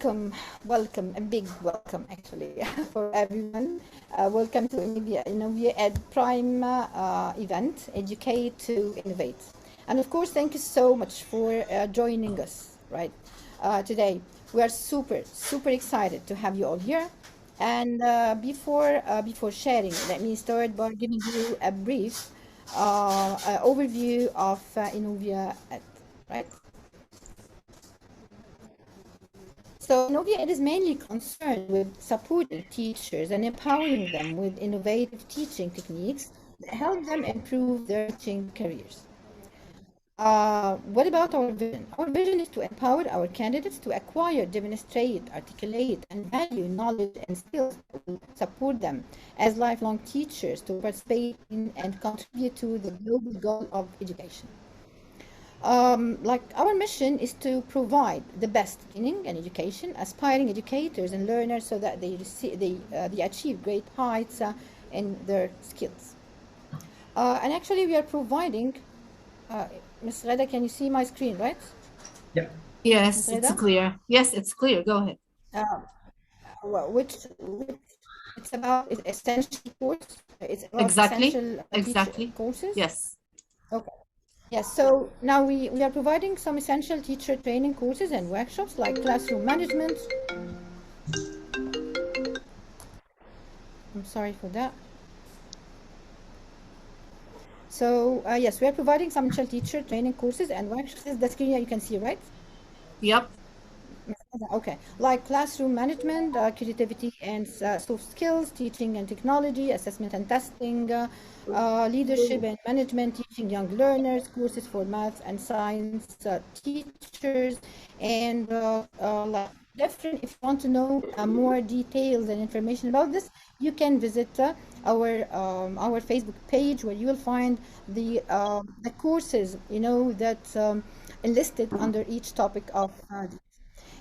welcome, a big welcome actually for everyone. Welcome to Innovia Ed Prime event, Educate to Innovate. And of course, thank you so much for joining us, right? Today, we are super excited to have you all here. And before sharing, let me start by giving you a brief overview of Innovia Ed, right? So Innovia it is mainly concerned with supporting teachers and empowering them with innovative teaching techniques that help them improve their teaching careers. What about our vision? Our vision is to empower our candidates to acquire, demonstrate, articulate, and value knowledge and skills that will support them as lifelong teachers to participate in and contribute to the global goal of education. Like our mission is to provide the best training and education, aspiring educators and learners, so that they achieve great heights in their skills. And actually, we are providing. Ms. Reda, can you see my screen, right? Yeah. Yes, Ms. it's Reda? clear. Yes, it's clear. Go ahead. Which it's about essential course. It's about Exactly. essential teacher Exactly. courses. Yes. Okay. Yes, so now we are providing some essential teacher training courses and workshops like classroom management. I'm sorry for that. So yes, we are providing some essential teacher training courses and workshops. This is the screen you can see, right? Yep. Okay, like classroom management, creativity and soft skills, teaching and technology, assessment and testing, leadership and management, teaching young learners, courses for math and science teachers, and like different. If you want to know more details and information about this, you can visit our Facebook page where you will find the courses that enlisted under each topic of.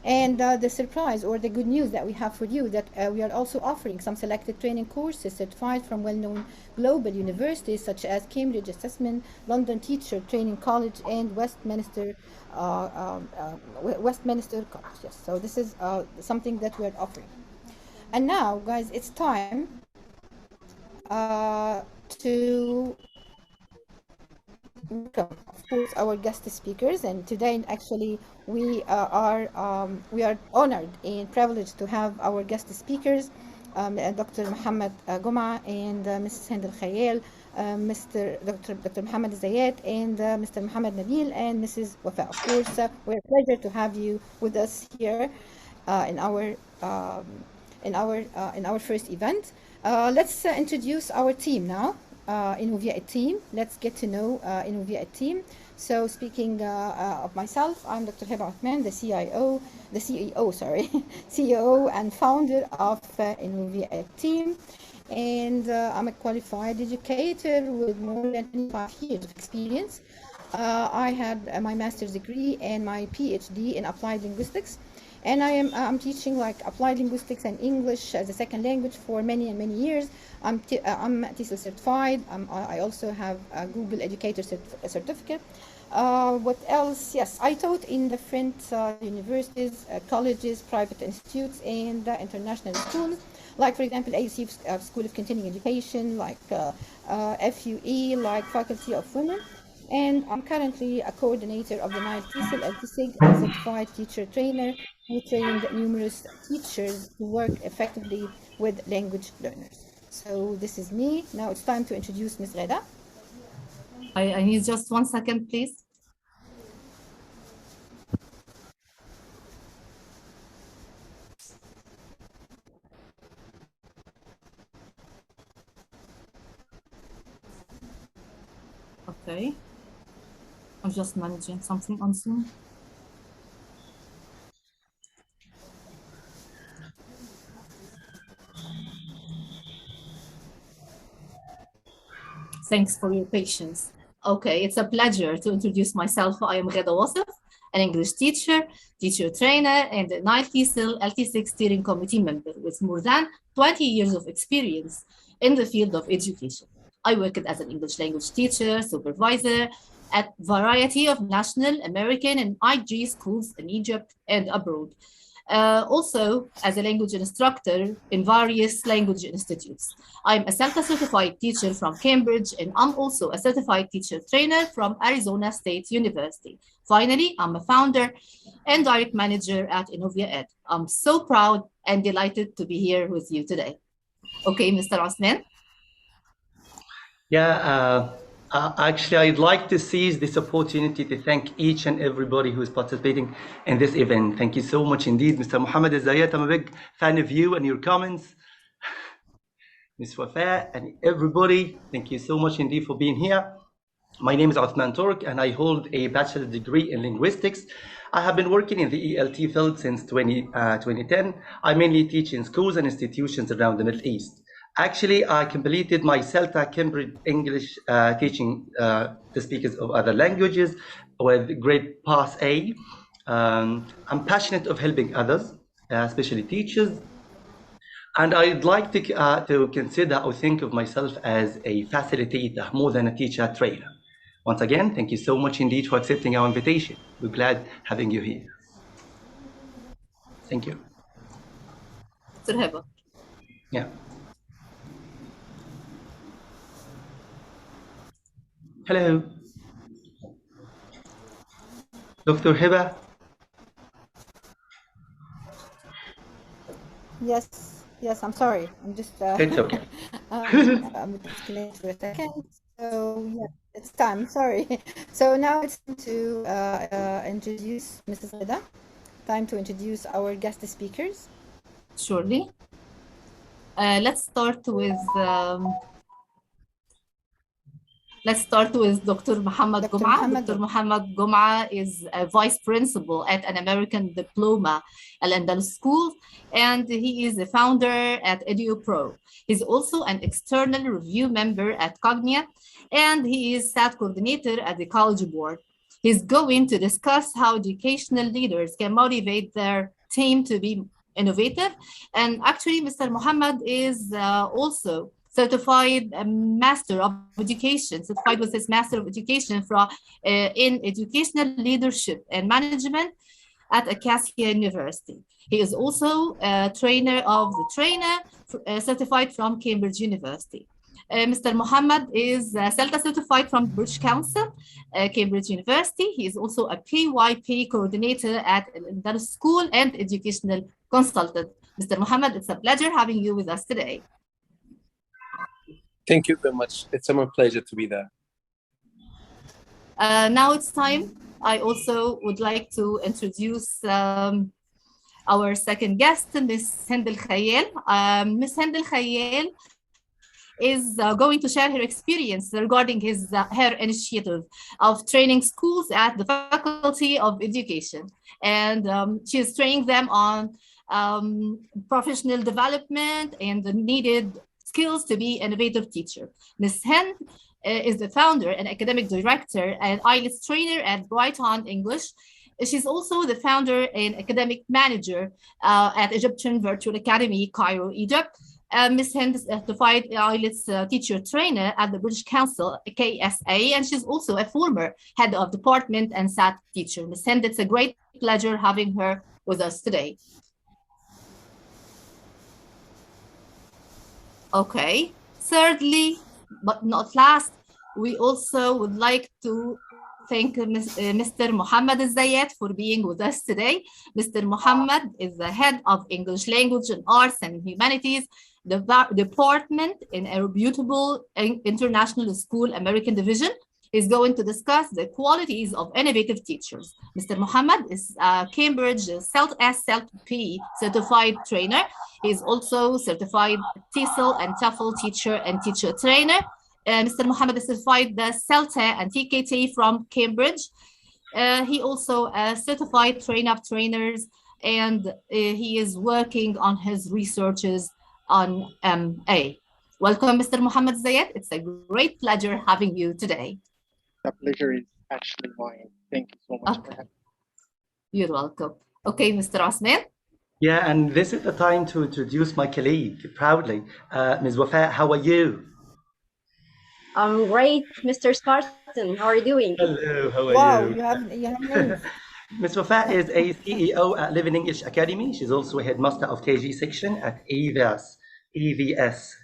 And the surprise or the good news that we have for you that we are also offering some selected training courses certified from well-known global universities such as Cambridge Assessment, London Teacher Training College, and Westminster College. Yes, so this is something that we are offering. And now, guys, it's time to welcome, of course, our guest speakers. And today, actually, we are honored and privileged to have our guest speakers, Dr. Mohammed Goma and Mrs. Hind Al Khayel, Dr. Mohammed Zayed, and Mr. Mohammed Nabil, and Mrs. Wafa. Of course, we're a pleasure to have you with us here in our first event. Let's introduce our team now. Innovia team. Let's get to know Innovia team. So speaking of myself, I'm Dr. Heba Othman, the CEO, sorry, CEO and founder of Innovia team. And I'm a qualified educator with more than 25 years of experience. I had my master's degree and my PhD in applied linguistics. And I'm teaching like applied linguistics and English as a second language for many years. I'm TESOL certified. I also have a Google Educator certificate. What else? Yes, I taught in different universities, colleges, private institutes, and international schools. Like for example, AUC School of Continuing Education, like FUE, like Faculty of Women. And I'm currently a coordinator of the Nile TESOL LTSIG, a certified teacher trainer who trained numerous teachers to work effectively with language learners. So this is me. Now it's time to introduce Ms. Reda. I need just 1 second, please. Okay. I'm just managing something on Zoom. Thanks for your patience. Okay, it's a pleasure to introduce myself. I am Ghada Wasif, an English teacher, teacher trainer, and a Nile TESOL LT6 steering committee member with more than 20 years of experience in the field of education. I worked as an English language teacher, supervisor at a variety of national, American, and IG schools in Egypt and abroad. also as a language instructor in various language institutes. I'm a CELTA certified teacher from Cambridge, and I'm also a certified teacher trainer from Arizona State University. Finally, I'm a founder and direct manager at Innovia Ed. I'm so proud and delighted to be here with you today. Okay, Mr. Osman. Yeah, actually, I'd like to seize this opportunity to thank each and everybody who is participating in this event. Thank you so much indeed, Mr. Mohammed Zayat. I'm a big fan of you and your comments. Ms. Wafa and everybody, thank you so much indeed for being here. My name is Othman Turk and I hold a bachelor's degree in linguistics. I have been working in the ELT field since 2010. I mainly teach in schools and institutions around the Middle East. Actually, I completed my CELTA Cambridge English teaching to speakers of other languages with grade pass A. I'm passionate of helping others, especially teachers. And I'd like to consider or think of myself as a facilitator more than a teacher trainer. Once again, thank you so much indeed for accepting our invitation. We're glad having you here. Thank you. Dr. Heba. Yeah. Hello. Dr. Heba? Yes, I'm sorry. I'm just It's okay. I'm disconnected for a second. So yeah, it's time. Sorry. So now it's time to introduce Mrs. Rida. Time to introduce our guest speakers. Surely. Let's start with Dr. Muhammad Gum'a. Dr. Muhammad Gum'a is a vice principal at an American diploma Al-Andalus School, and he is a founder at EduPro. He's also an external review member at Cognia, and he is SAT coordinator at the College Board. He's going to discuss how educational leaders can motivate their team to be innovative. And actually, Mr. Muhammad is also certified Master of Education, certified with his Master of Education from in Educational Leadership and Management at Acacia University. He is also a trainer of the trainer, certified from Cambridge University. Mr. Muhammad is CELTA certified from British Council, Cambridge University. He is also a PYP coordinator at Al-Andalus School and educational consultant. Mr. Muhammad, it's a pleasure having you with us today. Thank you very much. It's my pleasure to be there. Now it's time. I also would like to introduce our second guest, Ms. Hind El Khayal. Ms. Hind El Khayal is going to share her experience regarding her initiative of training schools at the Faculty of Education. And she is training them on professional development and the needed skills to be an innovative teacher. Ms. Hind is the founder and academic director and IELTS trainer at Brighton English. She's also the founder and academic manager at Egyptian Virtual Academy, Cairo, Egypt. Ms. Hind is a certified IELTS teacher trainer at the British Council, KSA, and she's also a former head of department and SAT teacher. Ms. Hind, it's a great pleasure having her with us today. Okay. Thirdly, but not last, we also would like to thank Mr. Mohammed Zayat for being with us today. Mr. Mohammed is the head of English Language and Arts and Humanities department in a reputable international school American division. Is going to discuss the qualities of innovative teachers. Mr. Mohammed is a Cambridge CELT-P certified trainer. He is also certified TESOL and TOEFL teacher and teacher trainer. Mr. Mohammed is certified the CELTA and TKT from Cambridge. He also certified trainer of trainers, and he is working on his researches on MA. Welcome, Mr. Mohammed Zayat. It's a great pleasure having you today. The pleasure is actually mine. Thank you so much for having me. You're welcome. Okay, Mr. Osman. Yeah, and this is the time to introduce my colleague proudly. Ms. Wafa, how are you? I'm great, Mr. Spartan. How are you doing? Hello, how are Wow, you? you have names. Ms. Wafa is a CEO at Living English Academy. She's also a headmaster of KG section at EVS.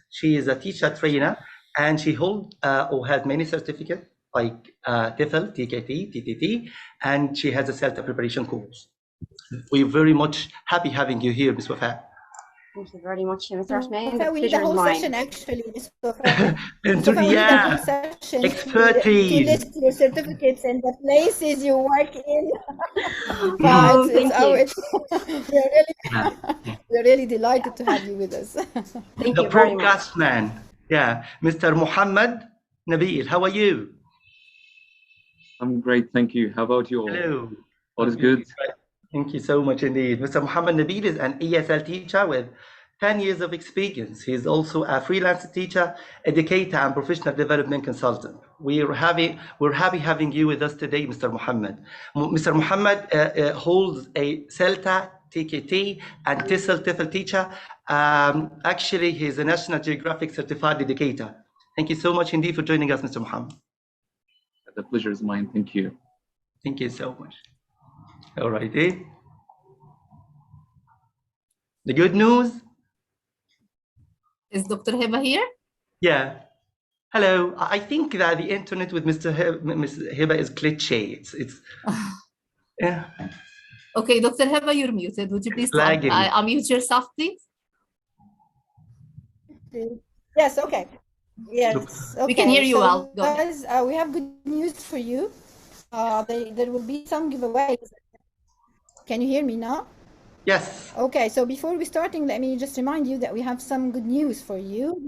She is a teacher trainer, and she holds or has many certificates like TEFL, TKT, TTT, and she has a CELTA preparation course. We're very much happy having you here, Ms. Wafa. Thank you very much, Mr. Osman. We need a whole session, actually, Ms. Wafa. Yeah, expertise. To list your certificates and the places you work in. We're really delighted to have you with us. Thank The you very much. broadcast man. Yeah, Mr. Muhammad Nabil, how are you? I'm great, thank you. How about you all? Hello. All is good? Thank you so much indeed. Mr. Muhammad Nabil is an ESL teacher with 10 years of experience. He is also a freelance teacher, educator, and professional development consultant. We're happy having you with us today, Mr. Muhammad. Mr. Muhammad holds a CELTA, TKT, and TEFL teacher. Actually, he's a National Geographic certified educator. Thank you so much indeed for joining us, Mr. Muhammad. The pleasure is mine. Thank you. Thank you so much. All righty. The good news. Is Dr. Heba here? Yeah. Hello. I think that the internet with Ms. Heba is glitchy. It's yeah. Okay, Dr. Heba, you're muted. Would you please unmute yourself, please? Yes, okay. Yes, okay. We can hear you well. Go guys, we have good news for you. There will be some giveaways. Can you hear me now? Yes. Okay, so before we starting, let me just remind you that we have some good news for you.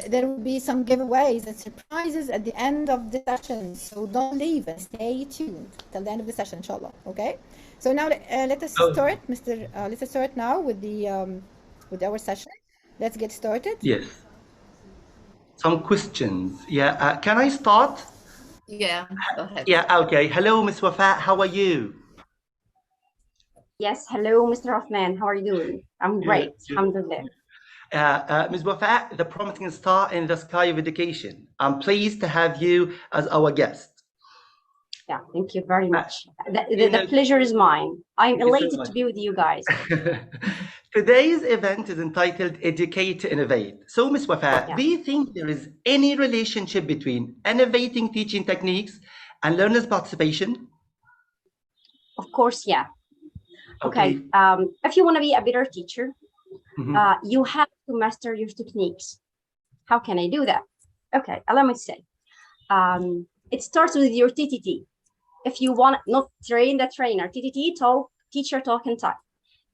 There will be some giveaways and surprises at the end of the session. So don't leave and stay tuned till the end of the session, inshallah. Okay. So now let us start, let us start now with our session. Let's get started. Yes. Some questions. Yeah. Can I start? Yeah. Go ahead. Yeah. Okay. Hello, Ms. Wafa. How are you? Yes, hello, Mr. Osman. How are you doing? I'm great. Alhamdulillah. Ms. Wafa, the promising star in the sky of education. I'm pleased to have you as our guest. Yeah, thank you very much. The pleasure is mine. I'm elated to be with you guys. Today's event is entitled Educate to Innovate. So, Ms. Wafa, do you think there is any relationship between innovating teaching techniques and learners' participation? Of course, yeah. Okay. If you want to be a better teacher, you have to master your techniques. How can I do that? Okay, allow me to say. It starts with your TTT. If you want not train the trainer, TTT, talk, teacher talking time.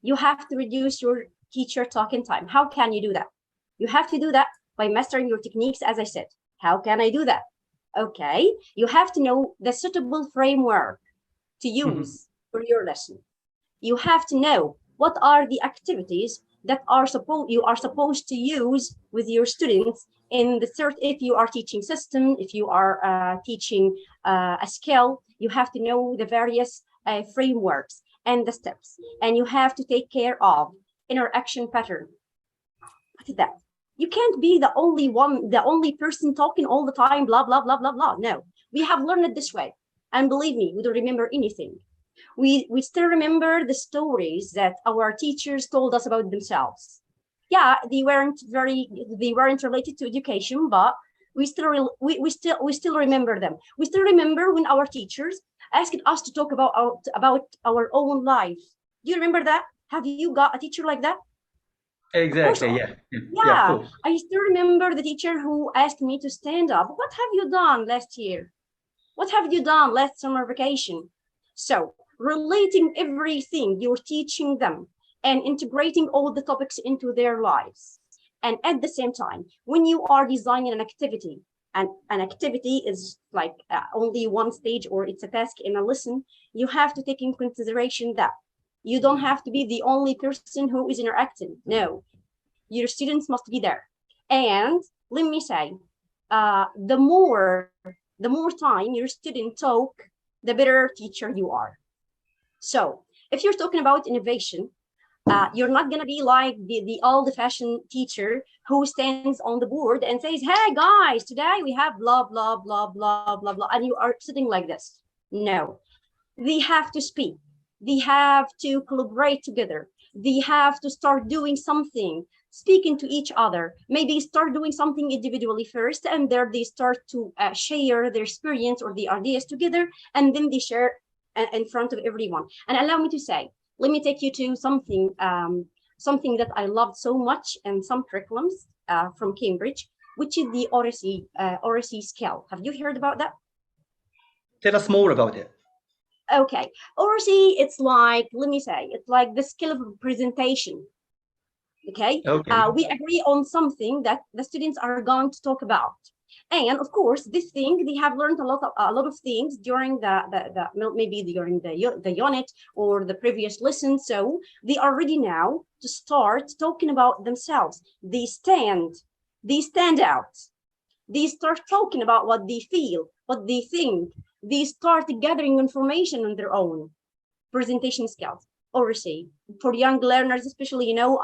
You have to reduce your teacher talking time. How can you do that? You have to do that by mastering your techniques, as I said. How can I do that? Okay, you have to know the suitable framework to use for your lesson. You have to know what are the activities that you are supposed to use with your students in the third. If you are teaching system, if you are teaching a skill, you have to know the various frameworks and the steps, and you have to take care of interaction pattern. What is that? You can't be the only person talking all the time, blah, blah, blah, blah, blah. No, we have learned it this way. And believe me, we don't remember anything. We still remember the stories that our teachers told us about themselves. Yeah, they weren't related to education, but we still remember them. We still remember when our teachers asked us to talk about our own lives. Do you remember that? Have you got a teacher like that? Exactly. Yeah. Yeah. I still remember the teacher who asked me to stand up. What have you done last year? What have you done last summer vacation? So relating everything you're teaching them and integrating all the topics into their lives. And at the same time, when you are designing an activity, and an activity is like only one stage or it's a task in a lesson, you have to take in consideration that you don't have to be the only person who is interacting. No, your students must be there. And let me say, the more time your student talk, the better teacher you are. So if you're talking about innovation, you're not going to be like the old-fashioned teacher who stands on the board and says, hey guys, today we have blah, blah, blah, blah, blah, blah, and you are sitting like this. No, They have to speak. They have to collaborate together. They have to start doing something, speaking to each other. Maybe start doing something individually first, and there they start to share their experience or the ideas together, and then they share in front of everyone. And allow me to say, let me take you to something something that I loved so much in some curriculums from Cambridge, which is the oracy skill. Have you heard about that? Tell us more about it. Okay, oracy, it's like, let me say, it's like the skill of presentation. Okay, we agree on something that the students are going to talk about. And of course, this thing, they have learned a lot of things during maybe during the unit or the previous lesson. So they are ready now to start talking about themselves. They stand out. They start talking about what they feel, what they think. They start gathering information on their own. Presentation skills, oracy, for young learners, especially, you know,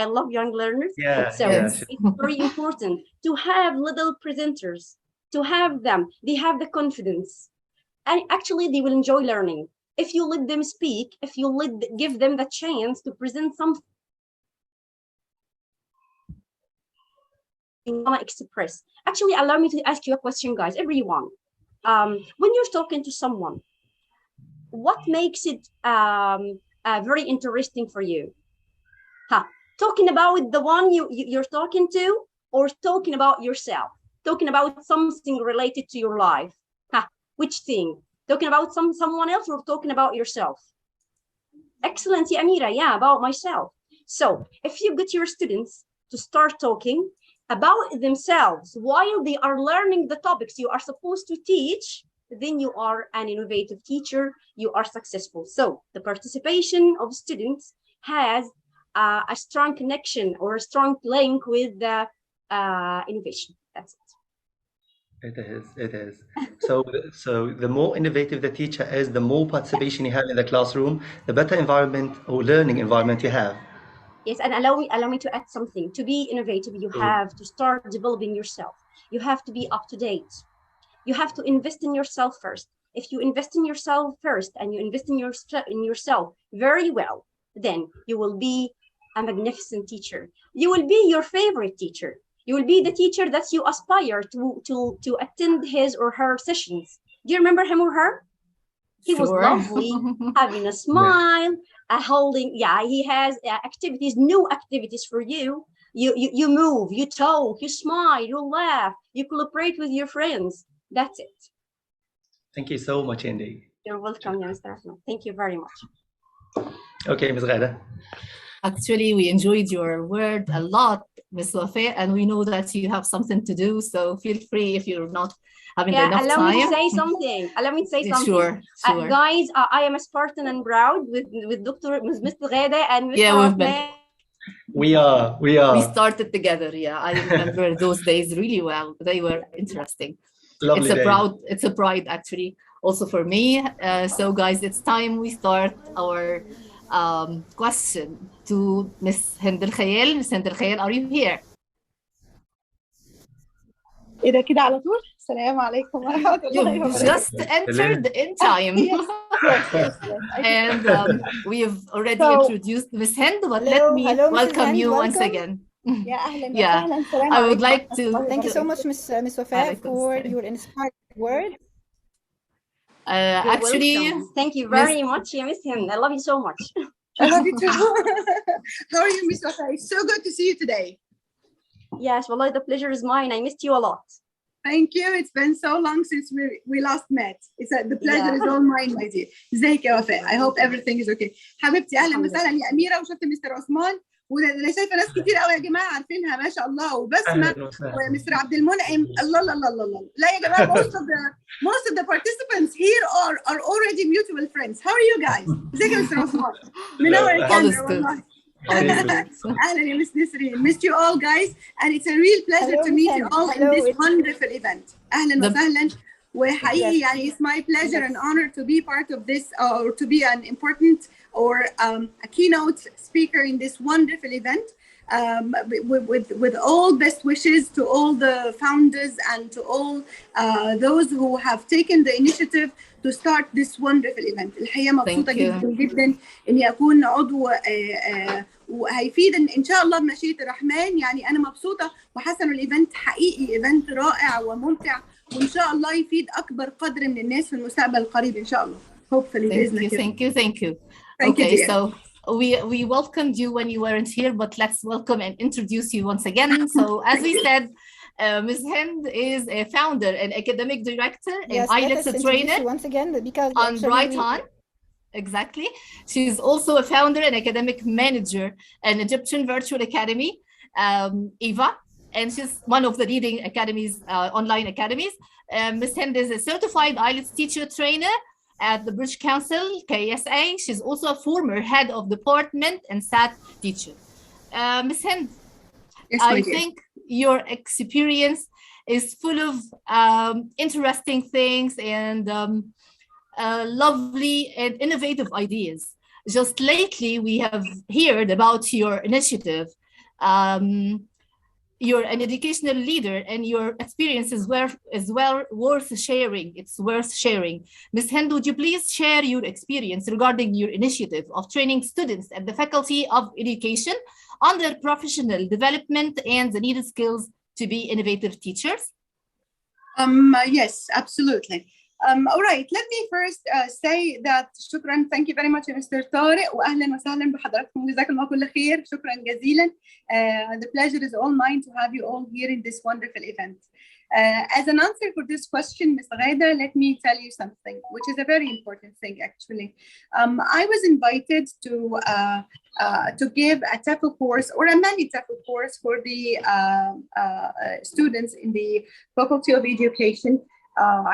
I love young learners. It's very important to have little presenters, to have them. They have the confidence, and actually they will enjoy learning. If you let them speak, if you give them the chance to present something you want to express. Actually, allow me to ask you a question, guys, everyone. When you're talking to someone, what makes it very interesting for you? Talking about the one you're talking to, or talking about yourself? Talking about something related to your life? Which thing? Talking about someone else, or talking about yourself? Excellent, Amira. Yeah, about myself. So if you get your students to start talking about themselves while they are learning the topics you are supposed to teach, then you are an innovative teacher, you are successful. So the participation of students has a strong connection or a strong link with the innovation. That's it. It is. So the more innovative the teacher is, the more participation you have in the classroom, the better environment or learning environment you have. Yes, and allow me to add something. To be innovative, you have to start developing yourself. You have to be up to date. You have to invest in yourself first. If you invest in yourself first and you invest in yourself very well, then you will be a magnificent teacher. You will be your favorite teacher. You will be the teacher that you aspire to attend his or her sessions. Do you remember him or her? He was lovely, having a smile, holding, he has activities, new activities for you. You move, you talk, you smile, you laugh, you collaborate with your friends. That's it. Thank you so much, Indy. You're welcome, Mr. Ahmed. Thank you very much. Okay, Ms. Ghada. Actually, we enjoyed your word a lot, Ms. Wafé, and we know that you have something to do, so feel free if you're not having enough time. Allow me to say something. Sure. Guys, I am a Spartan and proud with Mr. Ghada and Mr. Ahmed. We are. We started together. Yeah, I remember those days really well. They were interesting. Lovely it's a pride actually also for me. So guys, it's time we start our question to Miss Hind El Khayal. Miss Hind El Khayal, are you here? إيه ده كده على طول؟ السلام عليكم ورحمة الله وبركاته. You just entered in time. Yes. And we've already introduced Miss Hind, but let me welcome you once again. I would like to thank you so much, Miss Wafé, for your inspired word. Actually, thank you very much, Miss Hind. I love you so much. I love you too. How are you, Miss Wafé? It's so good to see you today. Yes, well, the pleasure is mine. I missed you a lot. Thank you. It's been so long since we last met. The pleasure is all mine, my dear. ازيك يا وفاء? I hope everything is okay. حبيبتي اهلا وسهلا يا اميره، وشفت مستر عثمان، وانا شايفه ناس كتير قوي يا جماعه عارفينها ما شاء الله، وبسمه ومستر عبد المنعم. الله الله الله الله. لا يا جماعه most of the participants here are already mutual friends. How are you guys? ازيك يا مستر عثمان؟ منور الكاميرا والله. اهلا يا مس نسرين. Missed you all guys, and it's a real pleasure to meet you all in this wonderful event. اهلا وسهلا. وحقيقي يعني it's my pleasure and honor to be part of this or to be an important or a keynote speaker in this wonderful event. with all best wishes to all the founders and to all those who have taken the initiative to start this wonderful event. الحقيقة مبسوطة جدا جدا إني أكون عضو وهيفيد إن شاء الله بمشيئة الرحمن. يعني أنا مبسوطة وحاسة إنه الإيفنت حقيقي إيفنت رائع وممتع، وإن شاء الله يفيد أكبر قدر من الناس في المستقبل القريب إن شاء الله. Hopefully. Thank you. Okay, so we welcomed you when you weren't here, but let's welcome and introduce you once again. So as we said, Ms. Hind is a founder and academic director and IELTS trainer once again because on Brighton. Exactly. She's also a founder and academic manager at Egyptian Virtual Academy, EVA, and she's one of the leading academies, online academies. Ms. Hind is a certified IELTS teacher trainer at the British Council, KSA. She's also a former head of department and SAT teacher. Ms. Hind, yes, I think your experience is full of interesting things and lovely and innovative ideas. Just lately, we have heard about your initiative. You're an educational leader and your experience is well worth sharing. It's worth sharing. Ms. Hind, would you please share your experience regarding your initiative of training students at the Faculty of Education on their professional development and the needed skills to be innovative teachers? Yes, absolutely. All right, let me first say that شكرا, thank you very much Mr. طارق, وأهلا وسهلا بحضراتكم, جزاكم الله كل خير, شكرا جزيلا. The pleasure is all mine to have you all here in this wonderful event. As an answer for this question, Ms. Ghada, let me tell you something, which is a very important thing actually. I was invited to give a TEFL course or a mini TEFL course for the students in the Faculty of Education,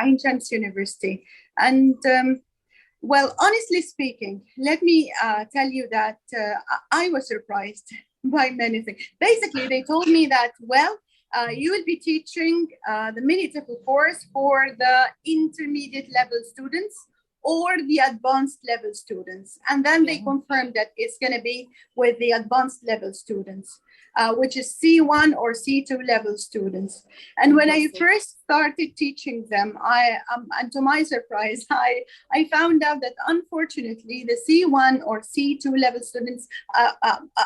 Ain Shams University. And well, honestly speaking, let me tell you that I was surprised by many things. Basically, they told me that, well, you will be teaching the mini TEFL course for the intermediate level students or the advanced level students. And then they confirmed that it's going to be with the advanced level students, which is C1 or C2 level students. And when I first started teaching them, and to my surprise, I found out that unfortunately the C1 or C2 level students,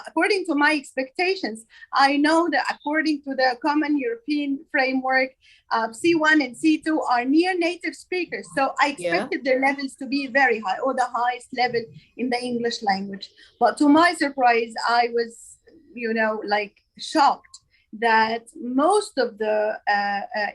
according to my expectations, I know that according to the Common European Framework, C1 and C2 are near native speakers. So I expected their levels to be very high, or the highest level in the English language. But to my surprise, I was, like shocked that most of the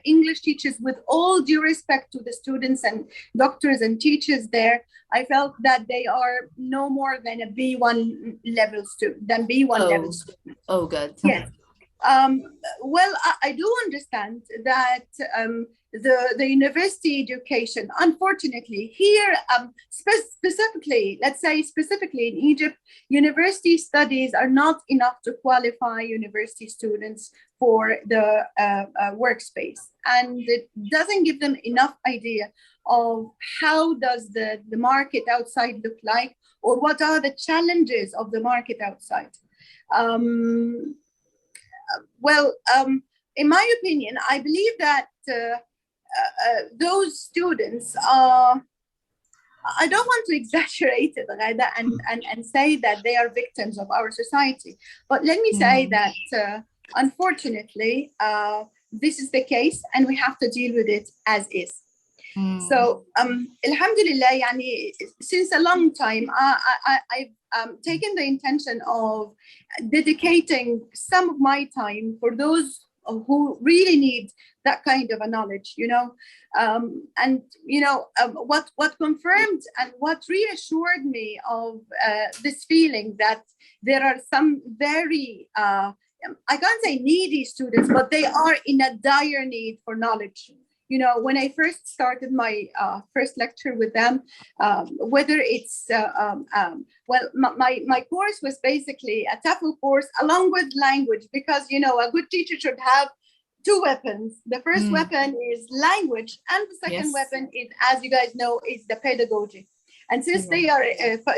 English teachers, with all due respect to the students and doctors and teachers there, I felt that they are no more than a B1 level student, level student. Oh, good. Yes. Well, I do understand that the university education, unfortunately, here specifically, let's say specifically in Egypt, university studies are not enough to qualify university students for the workspace, and it doesn't give them enough idea of how does the market outside look like, or what are the challenges of the market outside. Well, in my opinion, I believe that those students are, I don't want to exaggerate it, Ghada, and say that they are victims of our society. But let me say that, unfortunately, this is the case, and we have to deal with it as is. So, alhamdulillah, since a long time, I've taken the intention of dedicating some of my time for those who really need that kind of a knowledge, and what confirmed and what reassured me of this feeling that there are some very I can't say needy students, but they are in a dire need for knowledge. When I first started my first lecture with them, whether it's, well, my course was basically a TEFL course along with language, because, a good teacher should have two weapons. The first weapon is language, and the second weapon is, as you guys know, is the pedagogy. And since they are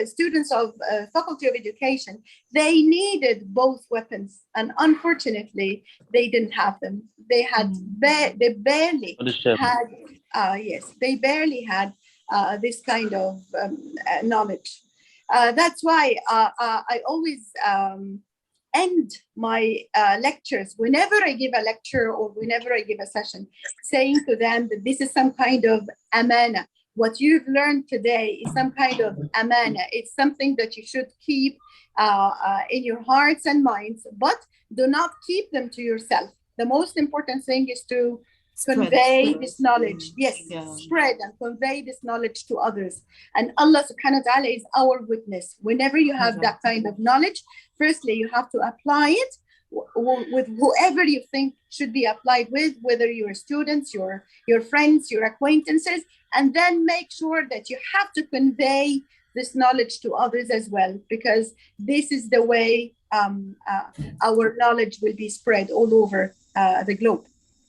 students of Faculty of Education, they needed both weapons. And unfortunately, they didn't have them. They had, they barely had, they barely had this kind of knowledge. That's why I always end my lectures, whenever I give a lecture or whenever I give a session, saying to them that this is some kind of amana. What you've learned today is some kind of amana. It's something that you should keep in your hearts and minds, but do not keep them to yourself. The most important thing is to convey this knowledge. Yes, spread and convey this knowledge to others. And Allah subhanahu wa ta'ala is our witness. Whenever you have that kind of knowledge, firstly, you have to apply it with whoever you think should be applied with, whether your students, your friends, your acquaintances, and then make sure that you have to convey this knowledge to others as well, because this is the way our knowledge will be spread all over the globe.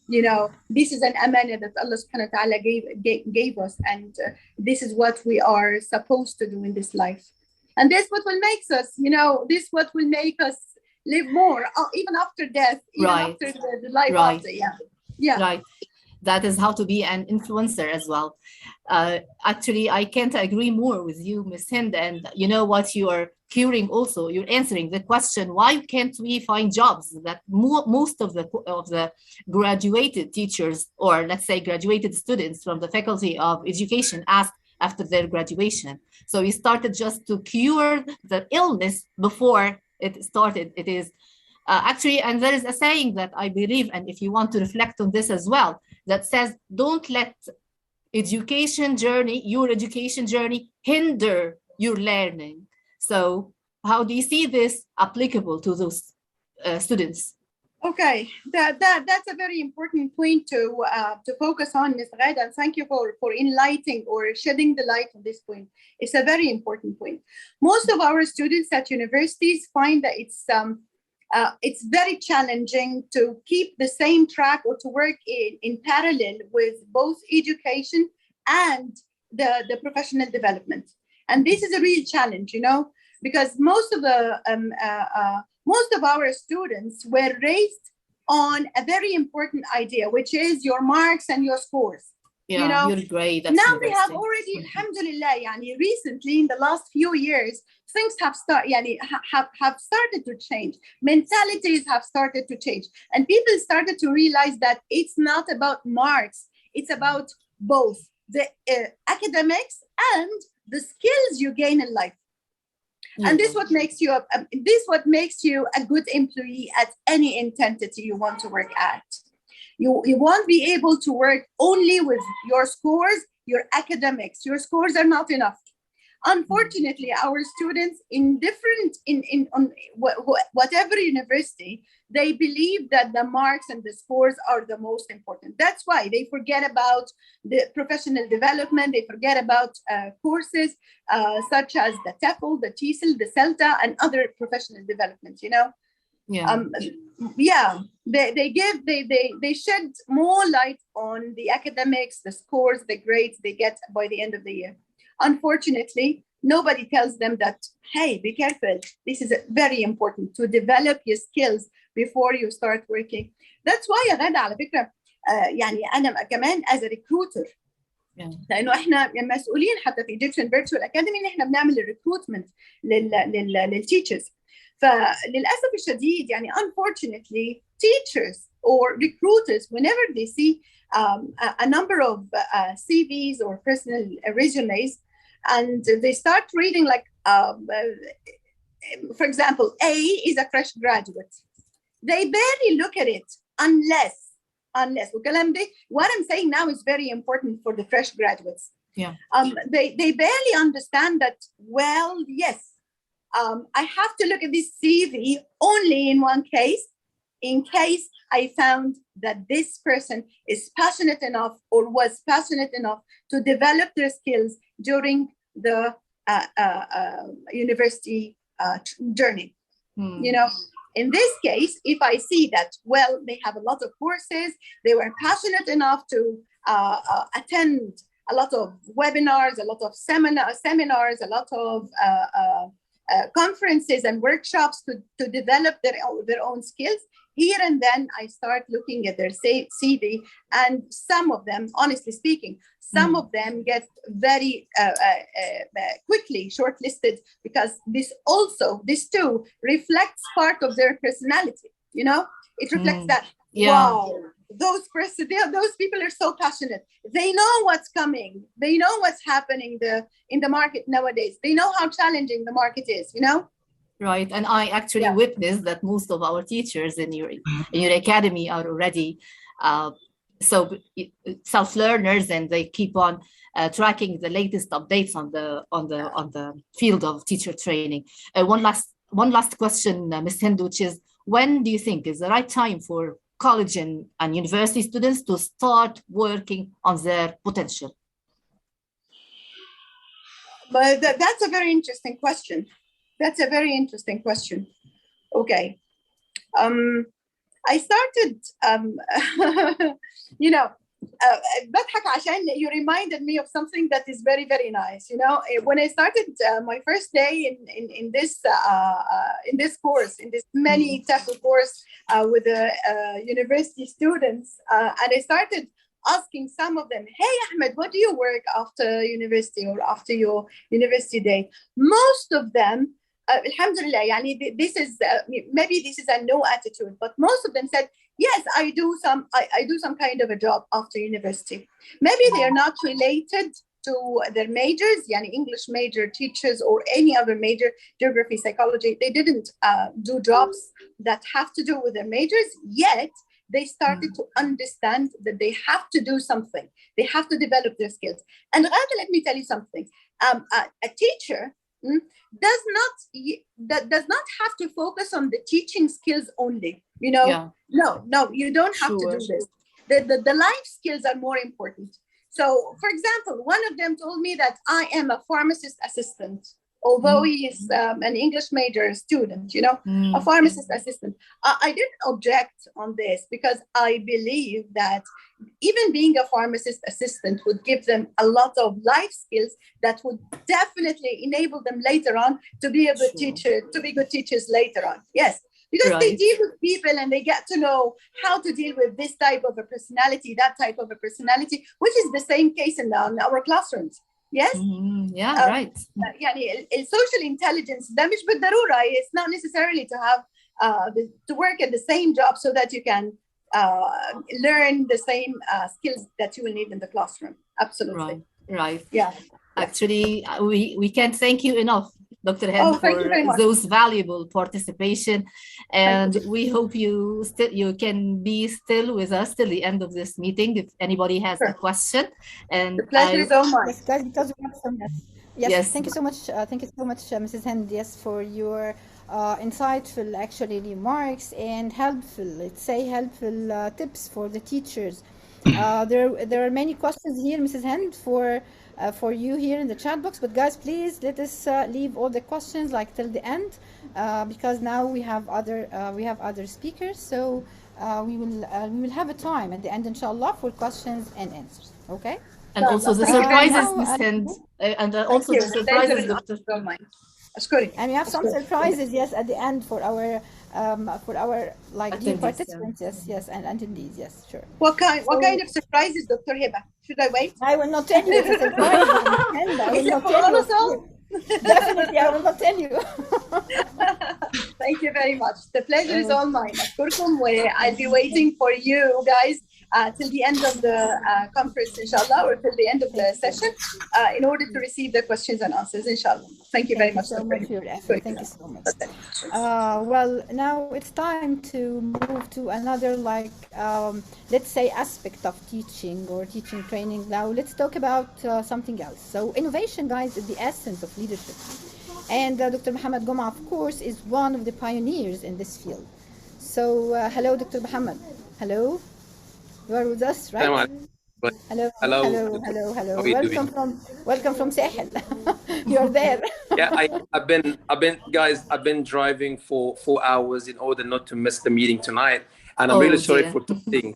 You know, this is an amana that Allah subhanahu wa ta'ala gave us, and this is what we are supposed to do in this life. And this what will make us, you know, this what will make us live more, even after death, even after the life after. Right. That is how to be an influencer as well. Actually, I can't agree more with you, Ms. Hind. And you know what, you are curing also, you're answering the question, why can't we find jobs that most of the graduated teachers, or let's say graduated students from the Faculty of Education asked after their graduation. So we started just to cure the illness before it started. It is actually, and there is a saying that I believe, and if you want to reflect on this as well, that says, don't let your education journey hinder your learning. So how do you see this applicable to those students? Okay, that's a very important point to focus on, Ms. Ghaida, and thank you for enlightening or shedding the light on this point. It's a very important point. Most of our students at universities find that it's very challenging to keep the same track or to work in parallel with both education and the professional development. And this is a real challenge, you know, because most of our students were raised on a very important idea, which is your marks and your scores. Yeah, you know, you're great. Now we have already, alhamdulillah, recently in the last few years, things have started to change. Mentalities have started to change. And people started to realize that it's not about marks. It's about both the academics and the skills you gain in life. And this what makes you a good employee at any entity you want to work at. You won't be able to work only with your scores, your academics. Your scores are not enough. Unfortunately, our students in whatever university, they believe that the marks and the scores are the most important. That's why they forget about the professional development. They forget about courses such as the TEFL, the TESOL, the CELTA, and other professional developments, you know. They shed more light on the academics, the scores, the grades they get by the end of the year. Unfortunately, nobody tells them that, hey, be careful. This is very important to develop your skills before you start working. That's why يا غادة على فكرة أنا كمان as a recruiter لأنه إحنا مسؤولين حتى في Egyptian Virtual Academy إن إحنا بنعمل الريكروتمنت للتيتشرز. فللأسف الشديد unfortunately teachers or recruiters, whenever they see a number of CVs or personal resumes, and they start reading like, for example, A is a fresh graduate. They barely look at it unless what I'm saying now is very important for the fresh graduates. They barely understand that, well, yes, I have to look at this CV only in one case, in case I found that this person is passionate enough or was passionate enough to develop their skills during the university journey. You know, in this case, if I see that, well, they have a lot of courses, they were passionate enough to attend a lot of webinars, a lot of seminars, a lot of conferences and workshops to develop their own skills. Here and then I start looking at their CV, and some of them, honestly speaking, some of them get very quickly shortlisted, because this too reflects part of their personality. You know, it reflects that, wow, those people are so passionate. They know what's coming. They know what's happening in the market nowadays. They know how challenging the market is, you know? Right. And I actually witnessed that most of our teachers in your academy are already so self-learners, and they keep on tracking the latest updates on the field of teacher training. One last question, Ms. Hind, which is, when do you think is the right time for college and university students to start working on their potential? But that's a very interesting question. Okay. I started, you know, بضحك عشان you reminded me of something that is very, very nice. You know, when I started my first day in this course, in this many type of course with the university students, and I started asking some of them, hey, Ahmed, what do you work after university or after your university day? Most of them, alhamdulillah, yani, this is maybe this is a no attitude, but most of them said, yes, I do some kind of a job after university. Maybe they are not related to their majors, yani English major teachers or any other major, geography, psychology. They didn't do jobs that have to do with their majors, yet they started to understand that they have to do something. They have to develop their skills. And Ghada, let me tell you something. A teacher does not have to focus on the teaching skills only. You know, no, you don't have to do this. The life skills are more important. So, for example, one of them told me that I am a pharmacist assistant, although he is an English major student, you know, a pharmacist assistant. I didn't object on this because I believe that even being a pharmacist assistant would give them a lot of life skills that would definitely enable them later on to be a good teacher, to be good teachers later on. Yes. Because they deal with people and they get to know how to deal with this type of a personality, that type of a personality, which is the same case in our classrooms. Yes? Right. يعني social intelligence ده مش بالضرورة. It's not necessarily to have to work at the same job so that you can learn the same skills that you will need in the classroom. Absolutely. Right. Yeah. Actually, we can't thank you enough, Dr. Hind, for those valuable participation, and we hope you can be still with us till the end of this meeting if anybody has a question. And the pleasure is all mine. Yes, guys, because we have some. Yes, thank you so much. Thank you so much, Mrs. Hind. Yes, for your insightful, actually, remarks and helpful, let's say, helpful tips for the teachers. There are many questions here, Mrs. Hind, for you here in the chat box, but guys, please let us leave all the questions like till the end, because now we have other speakers, so we will have a time at the end, inshallah, for questions and answers. Okay. And also the surprises, Ms. Hind, and also the surprises, Dr. And we have some surprises, yes, at the end for our like dear participants, yes, and attendees, yes, sure. What kind of surprises, Dr. Hiba? Should I wait? I will not tell you. It's a surprise. I will not tell you. Definitely, I will not tell you. Thank you very much. The pleasure is all mine. I'll be waiting for you guys till the end of the conference, inshallah, or till the end of the session, in order to receive the questions and answers, inshallah. Thank you very much. So much for your effort. Thank you so much. Well, now it's time to move to another, like, let's say, aspect of teaching or teaching training. Now, let's talk about something else. So, innovation, guys, is the essence of leadership. And Dr. Muhammad Goma, of course, is one of the pioneers in this field. So, hello, Dr. Muhammad. Hello. You are with us, right? Hello. Welcome from Sahel. You're there. Yeah, I've been driving for 4 hours in order not to miss the meeting tonight. And I'm really sorry dear. for talking.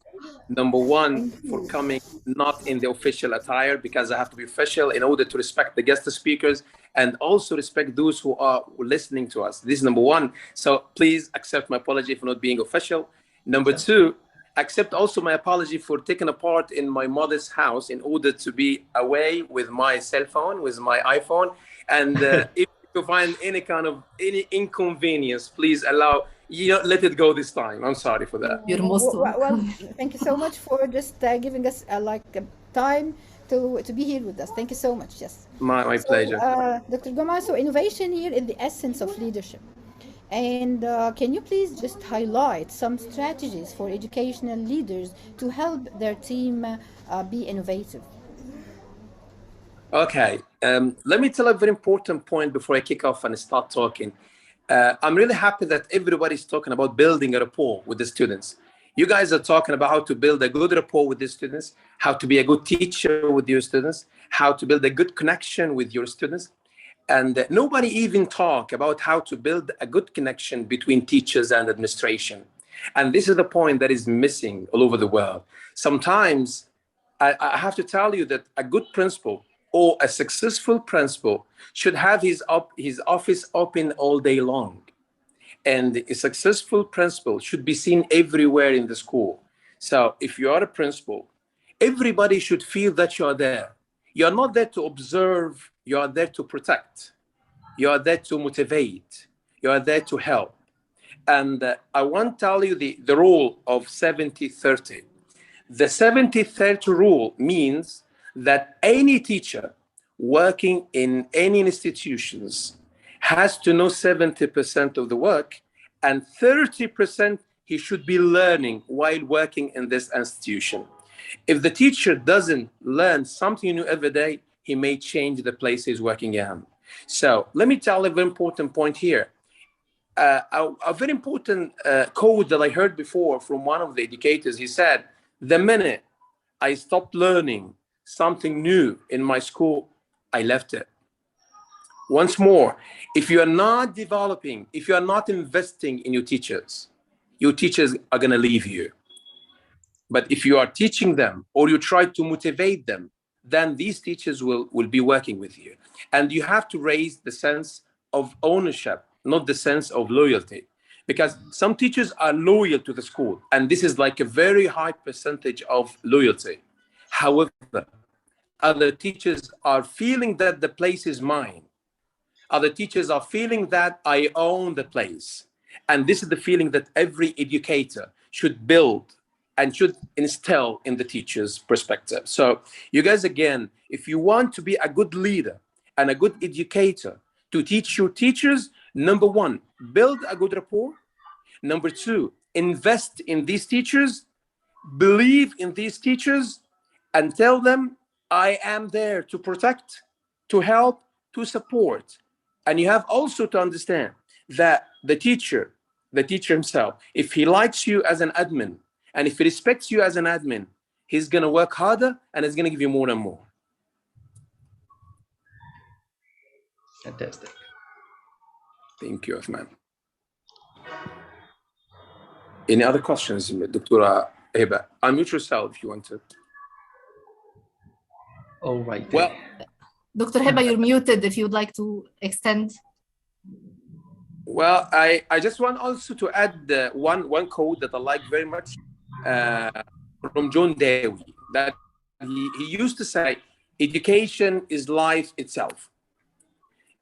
Number one, for coming not in the official attire, because I have to be official in order to respect the guest speakers and also respect those who are listening to us. This is number one. So please accept my apology for not being official. Number two, accept also my apology for taking a part in my mother's house in order to be away with my cell phone, with my iPhone. And if you find any inconvenience, please let it go this time. I'm sorry for that. You're most welcome. Thank you so much for just giving us time to be here with us. Thank you so much. Yes. My pleasure. Dr. Goma, so innovation here is the essence of leadership. And can you please just highlight some strategies for educational leaders to help their team be innovative? Okay, let me tell a very important point before I kick off and start talking. I'm really happy that everybody's talking about building a rapport with the students. You guys are talking about how to build a good rapport with the students, how to be a good teacher with your students, how to build a good connection with your students. And nobody even talk about how to build a good connection between teachers and administration. And this is the point that is missing all over the world. Sometimes I have to tell you that a good principal or a successful principal should have his office open all day long. And a successful principal should be seen everywhere in the school. So if you are a principal, everybody should feel that you are there. You are not there to observe, you are there to protect. You are there to motivate. You are there to help. And I want to tell you the rule of 70-30. The 70-30 rule means that any teacher working in any institutions has to know 70% of the work, and 30% he should be learning while working in this institution. If the teacher doesn't learn something new every day, he may change the place he's working in. So let me tell a very important point here. A very important quote that I heard before from one of the educators. He said, the minute I stopped learning something new in my school, I left it. Once more, if you are not developing, if you are not investing in your teachers are going to leave you. But if you are teaching them or you try to motivate them, then these teachers will be working with you. And you have to raise the sense of ownership, not the sense of loyalty. Because some teachers are loyal to the school, and this is like a very high percentage of loyalty. However, other teachers are feeling that the place is mine. Other teachers are feeling that I own the place. And this is the feeling that every educator should build and should instill in the teacher's perspective. So you guys, again, if you want to be a good leader and a good educator to teach your teachers, number one, build a good rapport. Number two, invest in these teachers, believe in these teachers, and tell them, I am there to protect, to help, to support. And you have also to understand that the teacher himself, if he likes you as an admin, and if he respects you as an admin, he's going to work harder and he's going to give you more and more. Fantastic. Thank you, Uthman. Any other questions, Dr. Heba? Unmute yourself if you want to. All right. Well, Dr. Heba, you're muted if you would like to extend. Well, I just want also to add one quote that I like very much from John Dewey, that he used to say, education is life itself.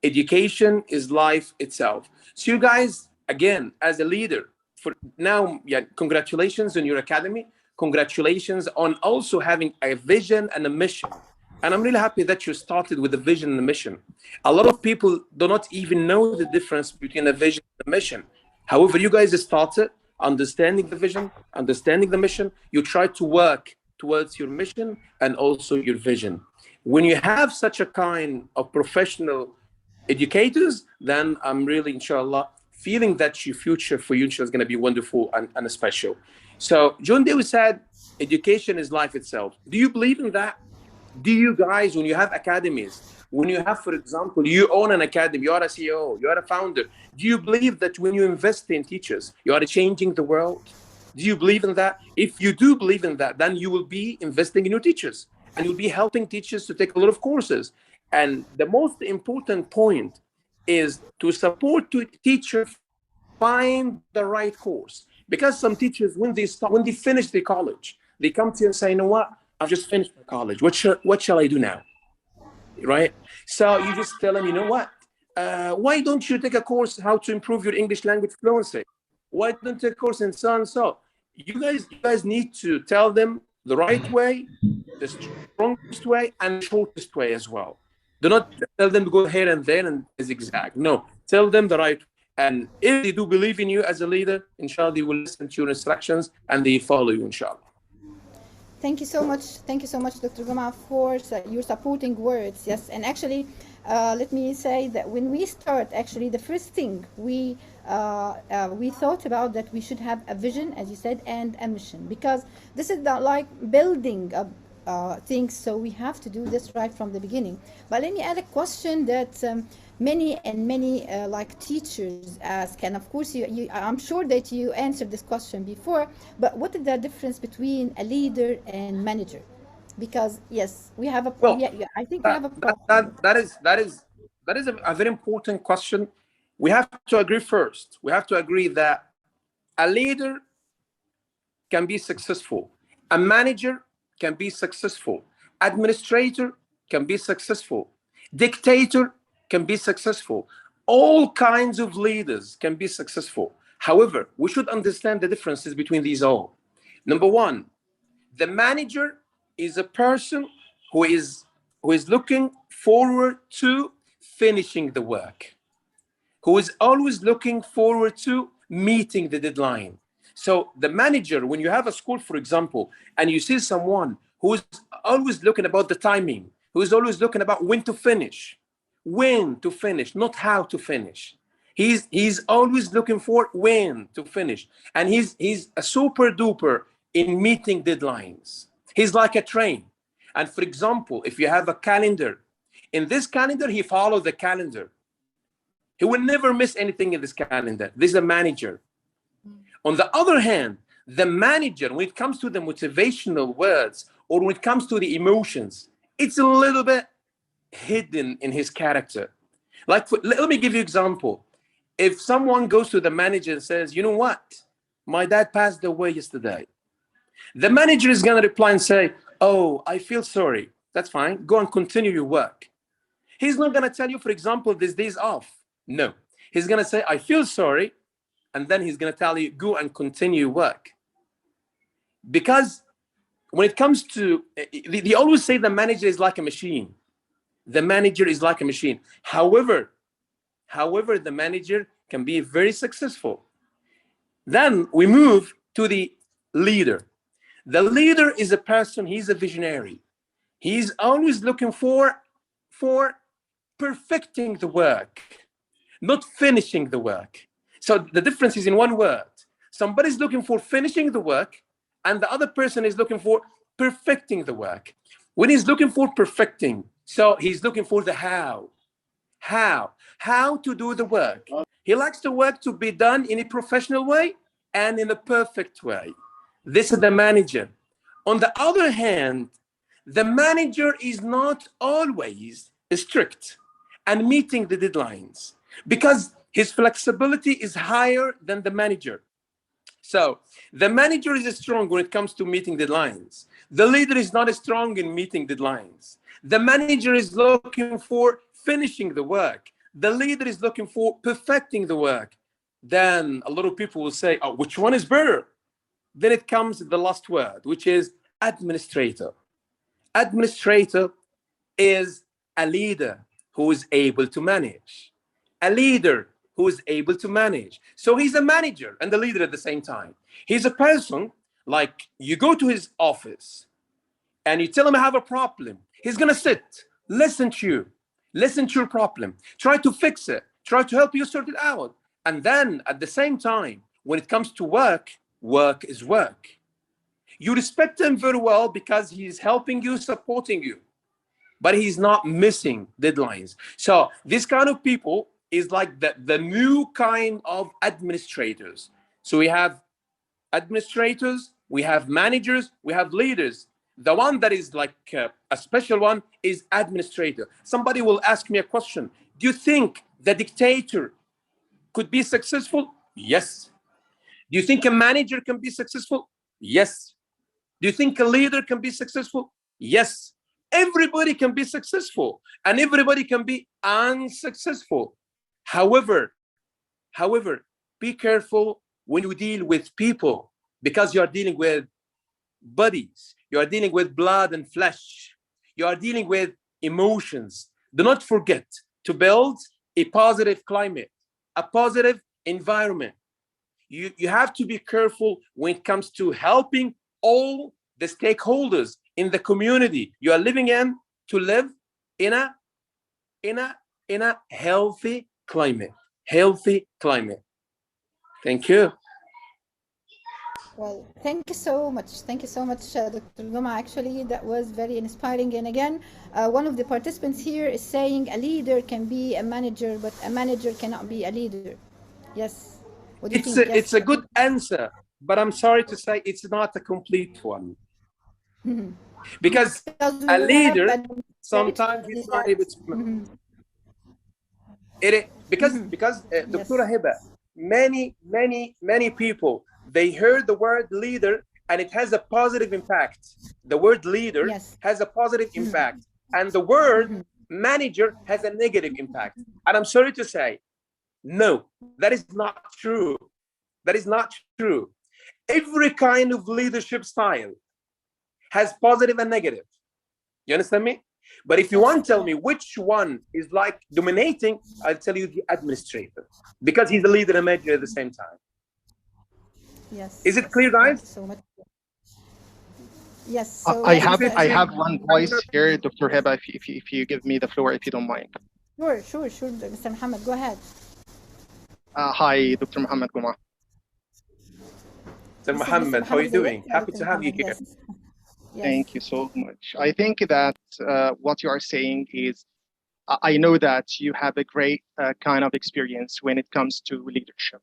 Education is life itself. So you guys, again, as a leader, for now, yeah, congratulations on your academy. Congratulations on also having a vision and a mission. And I'm really happy that you started with a vision and a mission. A lot of people do not even know the difference between a vision and a mission. However, you guys started understanding the vision, understanding the mission. You try to work towards your mission and also your vision. When you have such a kind of professional educators, then I'm really, inshallah, feeling that your future for you is going to be wonderful and special. So John Dewey said, education is life itself. Do you believe in that? Do you guys, when you have academies, when you have, for example, you own an academy, you are a CEO, you are a founder, do you believe that when you invest in teachers, you are changing the world? Do you believe in that? If you do believe in that, then you will be investing in your teachers, and you'll be helping teachers to take a lot of courses. And the most important point is to support teachers find the right course. Because some teachers, when they finish their college, they come to you and say, you know what, I've just finished my college. What shall I do now? Right? So you just tell them, you know what, why don't you take a course how to improve your English language fluency? Why don't you take a course in so and so? You guys need to tell them the right way, the strongest way, and the shortest way as well. Do not tell them to go here and there and zigzag. No, tell them the right. And if they do believe in you as a leader, inshallah, they will listen to your instructions and they follow you, inshallah. Thank you so much. Thank you so much, Dr. Goma, for your supporting words. Yes, and actually, let me say that when we start, actually, the first thing we thought about that we should have a vision, as you said, and a mission, because this is like building up things. So we have to do this right from the beginning. But let me add a question that many like teachers ask, and of course I'm sure that you answered this question before, but what is the difference between a leader and manager? Because yes, we have a problem. I think we have a problem. That is a very important question. We have to agree first. We have to agree that a leader can be successful, a manager can be successful, administrator can be successful, dictator can be successful. All kinds of leaders can be successful. However, we should understand the differences between these all. Number one, the manager is a person who is looking forward to finishing the work, who is always looking forward to meeting the deadline. So the manager, when you have a school, for example, and you see someone who is always looking about the timing, who is always looking about when to finish, not how to finish. He's always looking for when to finish. And he's a super duper in meeting deadlines. He's like a train. And for example, if you have a calendar, in this calendar, he follows the calendar. He will never miss anything in this calendar. This is a manager. On the other hand, the manager, when it comes to the motivational words or when it comes to the emotions, it's a little bit hidden in his character. Like, let me give you an example. If someone goes to the manager and says, you know what, my dad passed away yesterday, the manager is going to reply and say, oh, I feel sorry. That's fine. Go and continue your work. He's not going to tell you, for example, this day's off. No. He's going to say, I feel sorry. And then he's going to tell you, go and continue your work. Because when it comes to, they always say the manager is like a machine. The manager is like a machine. However, the manager can be very successful. Then we move to the leader. The leader is a person, he's a visionary. He's always looking for perfecting the work, not finishing the work. So the difference is in one word. Somebody's looking for finishing the work, and the other person is looking for perfecting the work. When he's looking for perfecting, so he's looking for the how to do the work. He likes the work to be done in a professional way and in a perfect way. This is the manager. On the other hand, the manager is not always strict and meeting the deadlines because his flexibility is higher than the manager. So the manager is strong when it comes to meeting deadlines. The leader is not strong in meeting deadlines. The manager is looking for finishing the work. The leader is looking for perfecting the work. Then a lot of people will say, oh, which one is better? Then it comes the last word, which is administrator. Administrator is a leader who is able to manage. A leader who is able to manage. So he's a manager and the leader at the same time. He's a person, like you go to his office and you tell him I have a problem. He's going to sit, listen to your problem, try to fix it, try to help you sort it out. And then at the same time, when it comes to work, work is work. You respect him very well because he's helping you, supporting you, but he's not missing deadlines. So this kind of people is like the new kind of administrators. So we have administrators, we have managers, we have leaders. The one that is like a special one is administrator. Somebody will ask me a question. Do you think the dictator could be successful? Yes. Do you think a manager can be successful? Yes. Do you think a leader can be successful? Yes. Everybody can be successful and everybody can be unsuccessful. However, be careful when you deal with people, because you are dealing with bodies, you are dealing with blood and flesh, you are dealing with emotions. Do not forget to build a positive climate, a positive environment. You have to be careful when it comes to helping all the stakeholders in the community you are living in to live in a healthy climate. Thank you. Well, thank you so much. Thank you so much, Dr. Goma. Actually, that was very inspiring. And again, one of the participants here is saying a leader can be a manager, but a manager cannot be a leader. Yes. What do you think? It's a good answer, but I'm sorry to say it's not a complete one. Because a leader sometimes is not able to. Because Dr. Hiba, many people, they heard the word leader and it has a positive impact. The word leader has a positive impact, and the word manager has a negative impact. And I'm sorry to say, no, that is not true. That is not true. Every kind of leadership style has positive and negative. You understand me? But if you want to tell me which one is like dominating, I'll tell you the administrator, because he's a leader and manager at the same time. Yes. Is it clear, guys? So much. Yes. So I have one voice here, Dr. Heba, if you give me the floor, if you don't mind. Sure, Mr. Muhammad, go ahead. Hi, Dr. Muhammad Goma. Mr. Muhammad, how are you doing? Happy to have you here. Yes. Thank you so much. I think that what you are saying is, I know that you have a great kind of experience when it comes to leadership,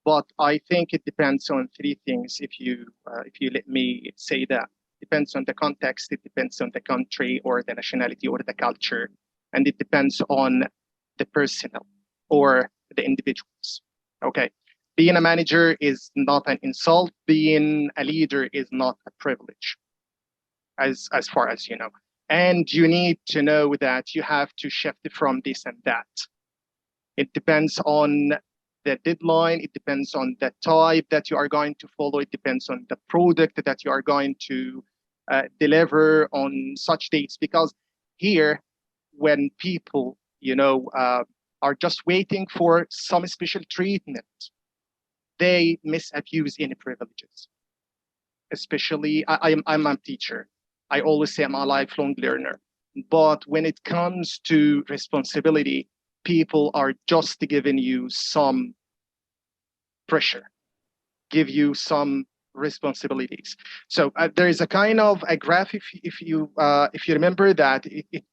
but I think it depends on three things. If you let me say that, depends on the context, it depends on the country or the nationality or the culture, and it depends on the personnel or the individuals. Okay. Being a manager is not an insult. Being a leader is not a privilege, as far as you know. And you need to know that you have to shift from this and that. It depends on the deadline. It depends on the type that you are going to follow. It depends on the product that you are going to deliver on such dates. Because here, when people, are just waiting for some special treatment, they misabuse any privileges. Especially, I'm a teacher. I always say I'm a lifelong learner. But when it comes to responsibility, people are just giving you some pressure, give you some responsibilities. So there is a kind of a graph, if you remember that,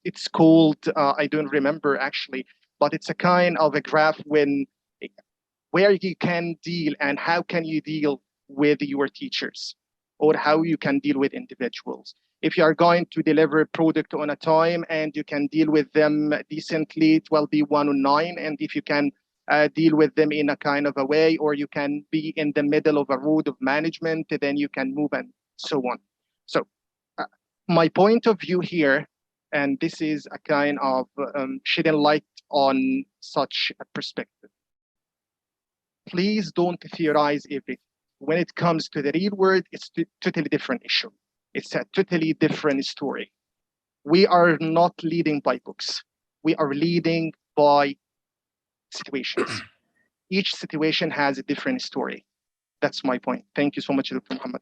it's called, I don't remember actually, but it's a kind of a graph where you can deal and how can you deal with your teachers, or how you can deal with individuals. If you are going to deliver a product on a time and you can deal with them decently, it will be 1 on 9. And if you can deal with them in a kind of a way, or you can be in the middle of a road of management, then you can move and so on. So my point of view here, and this is a kind of shedding light on such a perspective. Please don't theorize everything. When it comes to the real world, it's a totally different issue. It's a totally different story. We are not leading by books. We are leading by situations. Each situation has a different story. That's my point. Thank you so much, Dr. Muhammad.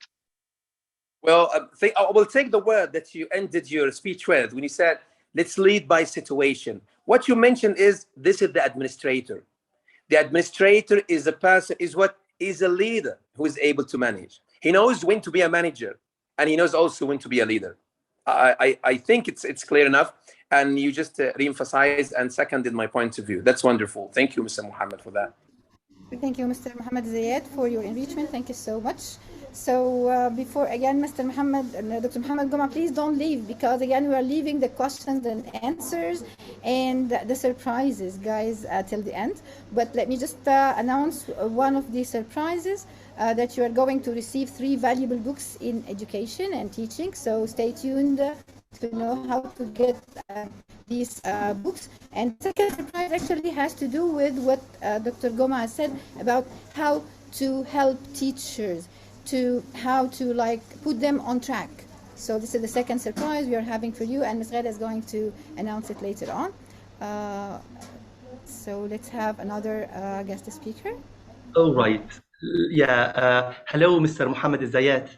Well, I will take the word that you ended your speech with when you said, let's lead by situation. What you mentioned is, this is the administrator. The administrator is a person, is a leader who is able to manage. He knows when to be a manager, and he knows also when to be a leader. I think it's clear enough, and you just re-emphasized and seconded my point of view. That's wonderful. Thank you, Mr. Muhammad, for that. Thank you, Mr. Mohammed Zayed, for your enrichment. Thank you so much. So before again, Mr. Mohammed, Dr. Mohammed Goma, please don't leave, because again we are leaving the questions and answers and the surprises, guys, till the end. But let me just announce one of the surprises, that you are going to receive 3 valuable books in education and teaching. So stay tuned to know how to get these books. And the second surprise actually has to do with what Dr. Goma has said about how to help teachers, to how to like put them on track. So this is the second surprise we are having for you, and Ms. Ghada is going to announce it later on. So let's have another guest speaker. All right. Yeah. Hello, Mr. Mohammed Zayat.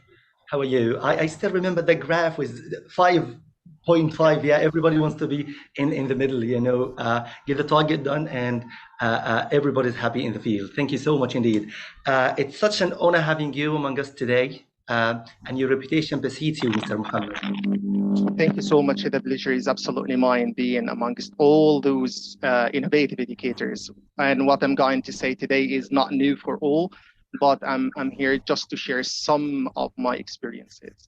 How are you? I still remember the graph was 5.5. Yeah, everybody wants to be in the middle, you know, get the target done, and everybody's happy in the field. Thank you so much indeed. It's such an honor having you among us today, and your reputation precedes you, Mr. Mohammed. Thank you so much. The pleasure is absolutely mine, being amongst all those innovative educators. And what I'm going to say today is not new for all, but I'm here just to share some of my experiences.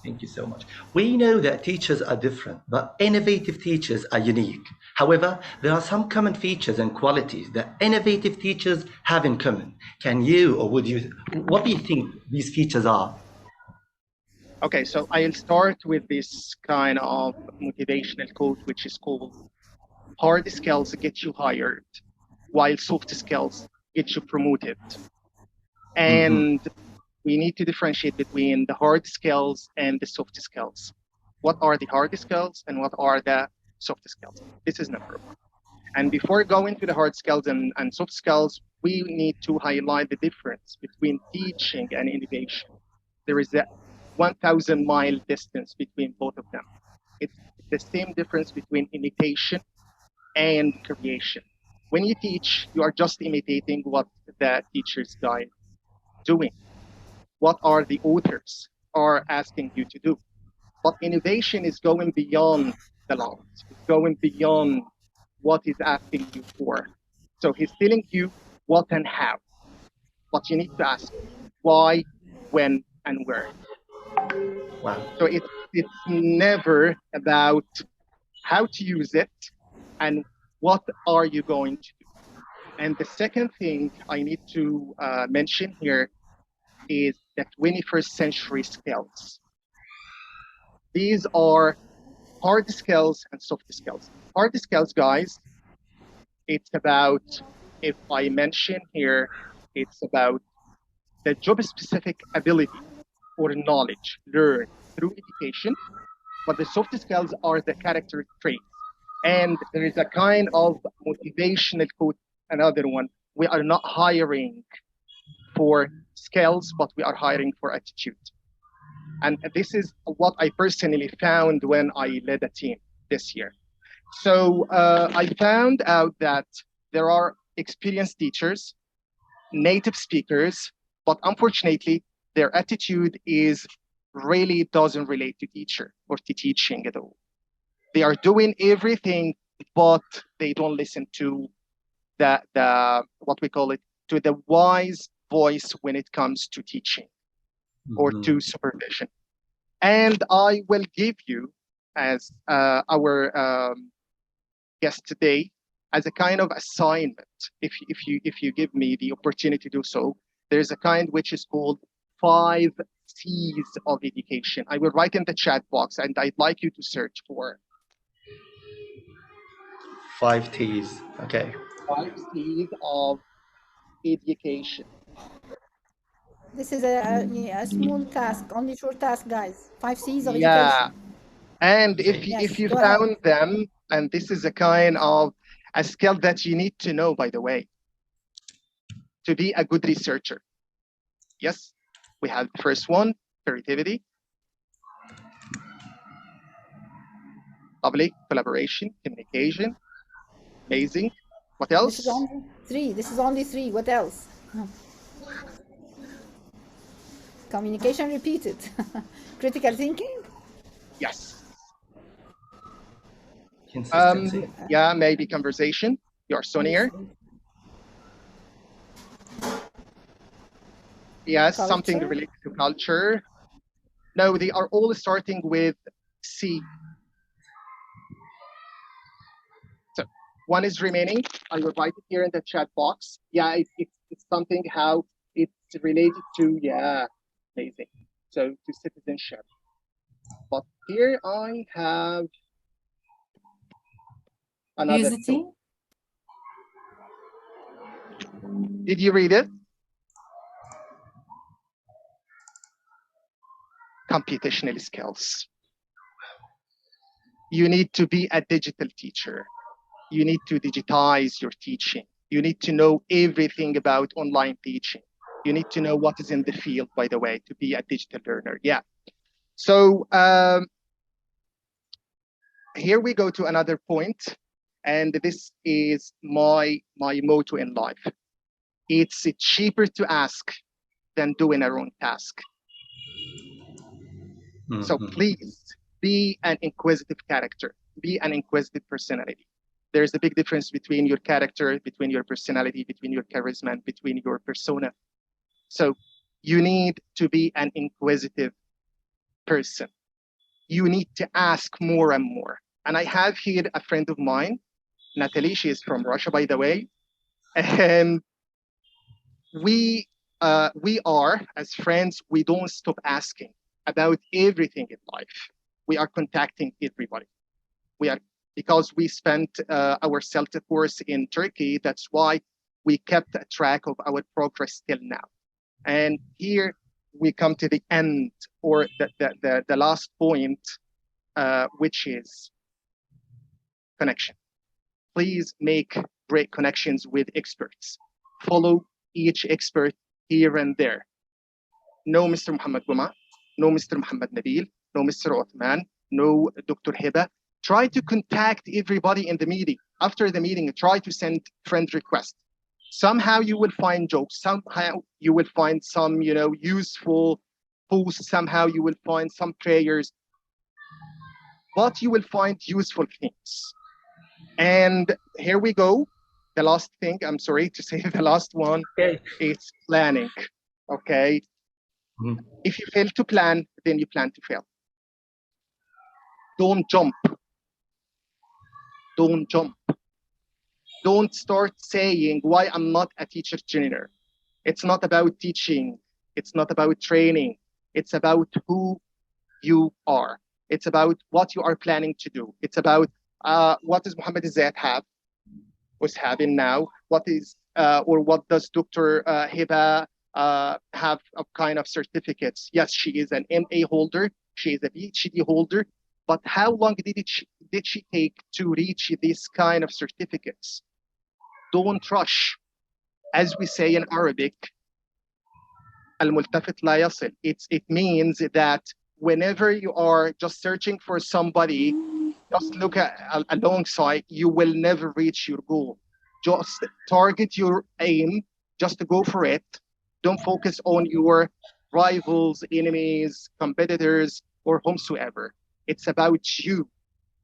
Thank you so much. We know that teachers are different, but innovative teachers are unique. However, there are some common features and qualities that innovative teachers have in common. Can you, or would you, what do you think these features are? Okay, so I'll start with this kind of motivational quote, which is called hard skills get you hired, while soft skills get you promoted. And we need to differentiate between the hard skills and the soft skills. What are the hard skills and what are the soft skills? This is number one. And before going to the hard skills and soft skills, we need to highlight the difference between teaching and innovation. There is a 1,000-mile distance between both of them. It's the same difference between imitation and creation. When you teach, you are just imitating what the teacher's guide doing. What are the authors are asking you to do? But innovation is going beyond the lines. It's going beyond what he's asking you for. So he's telling you what and how. But you need to ask why, when, and where. Wow. So it's never about how to use it and what are you going to do. And the second thing I need to mention here is the 21st century skills. These are hard skills and soft skills. Hard skills, guys, it's about, if I mention here, it's about the job-specific ability or knowledge learned through education, but the soft skills are the character traits. And there is a kind of motivational quote, another one, we are not hiring for skills, but we are hiring for attitude. And this is what I personally found when I led a team this year. So I found out that there are experienced teachers, native speakers, but unfortunately, their attitude is really doesn't relate to teacher or to teaching at all. They are doing everything, but they don't listen to the what we call it, to the wise voice when it comes to teaching or to supervision. And I will give you, as our guest today, as a kind of assignment, if you give me the opportunity to do so, there's a kind which is called 5 C's of education. I will write in the chat box, and I'd like you to search for 5 T's. Okay. 5 C's of education. This is a small task, only short task, guys. 5 C's of Yeah. education. And if you found them, and this is a kind of a skill that you need to know, by the way, to be a good researcher. Yes, we have the first one, creativity. Lovely, collaboration, communication. Amazing. What else? This is only 3. This is only 3. What else? Communication repeated. Critical thinking? Yes. Consistency. Yeah, maybe conversation. You're so near. Yes, Culture? something related to culture. No, they are all starting with C. So one is remaining. I will write it here in the chat box. Yeah, it's something how it's related to, yeah, amazing. So to citizenship. But here I have another Curiosity. Did you read it? Computational skills. You need to be a digital teacher. You need to digitize your teaching. You need to know everything about online teaching. You need to know what is in the field, by the way, to be a digital learner. Yeah. So here we go to another point, and this is my motto in life. It's cheaper to ask than doing a wrong task. So please be an inquisitive character, be an inquisitive personality. There's a big difference between your character, between your personality, between your charisma, and between your persona. So you need to be an inquisitive person. You need to ask more and more. And I have here a friend of mine, Natalie. She is from Russia, by the way. And we are, as friends, we don't stop asking about everything in life. We are contacting everybody. Because we spent our CELTA course in Turkey, that's why we kept a track of our progress till now. And here we come to the end, or the last point, which is connection. Please make great connections with experts. Follow each expert here and there. No Mr. Muhammad Guma, no Mr. Muhammad Nabil, no Mr. Othman, no Dr. Hiba. Try to contact everybody in the meeting. After the meeting, try to send friend requests. Somehow you will find jokes. Somehow you will find some, useful posts. Somehow you will find some prayers. But you will find useful things. And here we go. The last thing, I'm sorry to say the last one, is planning. Okay. If you fail to plan, then you plan to fail. Don't jump. Don't jump. Don't start saying why I'm not a teacher trainer. It's not about teaching. It's not about training. It's about who you are. It's about what you are planning to do. It's about what does Muhammad Izzat have, was having now? What is or what does Dr. Hiba have of kind of certificates? Yes, she is an MA holder. She is a PhD holder. But how long did she take to reach these kind of certificates? Don't rush. As we say in Arabic, al-multafit la yasil. It means that whenever you are just searching for somebody, just look at alongside, you will never reach your goal. Just target your aim, just to go for it. Don't focus on your rivals, enemies, competitors, or whomsoever. It's about you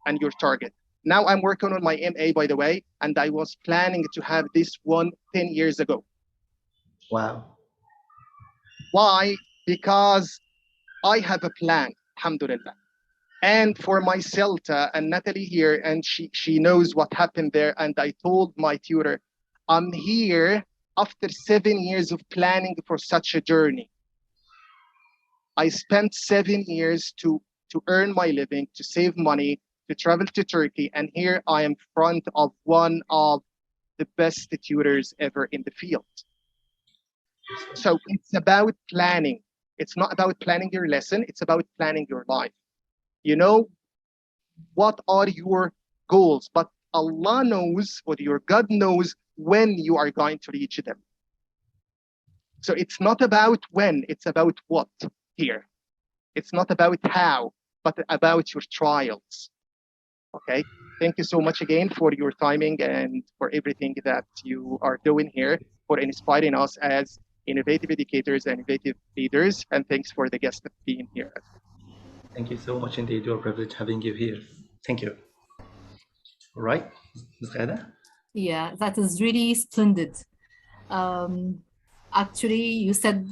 and your target. Now I'm working on my MA, by the way, and I was planning to have this one 10 years ago. Wow. Why? Because I have a plan, alhamdulillah. And for my CELTA, and Natalie here, and she knows what happened there. And I told my tutor, I'm here after 7 years of planning for such a journey. I spent 7 years to earn my living, to save money, to travel to Turkey. And here I am in front of one of the best tutors ever in the field. So it's about planning. It's not about planning your lesson. It's about planning your life. You know, what are your goals? But Allah knows, or your God knows, when you are going to reach them. So it's not about when, it's about what here. It's not about how, but about your trials. Okay. Thank you so much again for your timing and for everything that you are doing here, for inspiring us as innovative educators and innovative leaders. And thanks for the guest being here. Thank you so much indeed. You're privileged having you here. Thank you. All right, Ms. Ghada? Yeah, that is really splendid. Actually, you said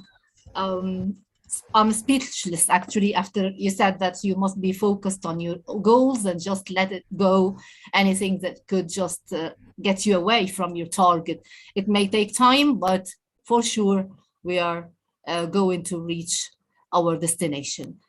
I'm speechless actually after you said that you must be focused on your goals and just let it go. Anything that could just get you away from your target. It may take time, but for sure we are going to reach our destination.